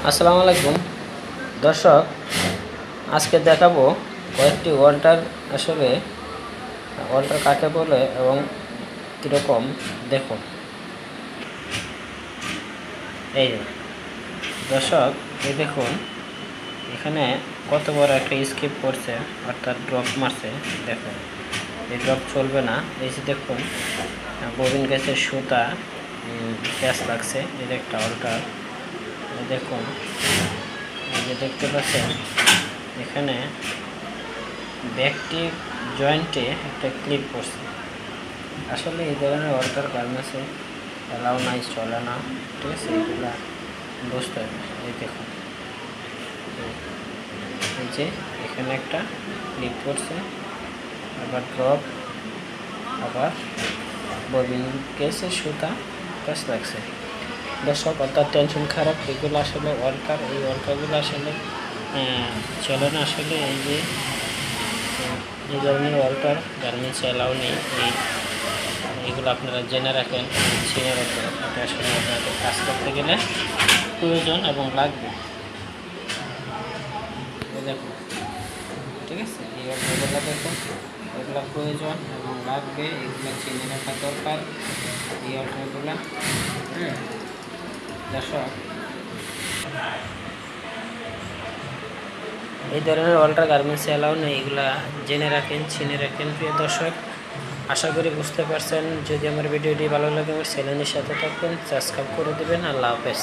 আসসালামু আলাইকুম দর্শক, আজকে দেখাবো কয়েকটি ওয়াল্টার। আসলে ওয়াল্টার কাকে বলে এবং কীরকম দেখুন। এই যে দর্শক, এই দেখুন এখানে কত বড় একটা স্কিপ করছে, অর্থাৎ ড্রপ মারছে। দেখুন এই ড্রপ চলবে না। এই যে দেখুন ববিন গ্যাসের সুতা প্যাঁচ লাগছে। এই যে একটা ওয়াল্টার, দেখুন এই যে দেখতে পাচ্ছেন এখানে ব্যাকটি জয়েন্টে একটা ক্লিপ করছে। আসলে এই ধরনের ওয়াল্টার গার্মেন্টসে এলাও নাই, চলে না, ঠিক আছে? এগুলা বুঝতে হবে। এই দেখুন এই যে এখানে একটা ক্লিপ করছে, আবার ড্রপ, আবার ববিন কেসে সুতা প্যাঁচ লাগছে। দর্শক, অর্থাৎ টেনশন খারাপ। এগুলো আসলে ওয়াল্টার, এই ওয়াল্টারগুলো আসলে চলে না। আসলে এই যে এই ধরনের ওয়াল্টার গার্মেন্টসে অ্যালাউ নেই। এইগুলো আপনারা জেনে রাখেন, ছিঁড়ে রাখেন। এটা আসলে আপনাদের কাজ করতে গেলে প্রয়োজন এবং লাগবে। দেখুন, ঠিক আছে? এই ওয়াল্টারগুলো দেখুন, এগুলো প্রয়োজন এবং লাগবে, এগুলো চিনে রাখা দরকার এই ওয়াল্টারগুলো। দর্শক, এই ধরনের ওয়াল্টার গার্মেন্টসে অ্যালাউ নেই, এগুলা জেনে রাখেন, চিনে রাখেন। প্রিয় দর্শক, আশা করি বুঝতে পারছেন। যদি আমার ভিডিওটি ভালো লাগে আমার চ্যানেলের সাথে থাকবেন, সাবস্ক্রাইব করে দেবেন। আল্লাহ হাফেজ।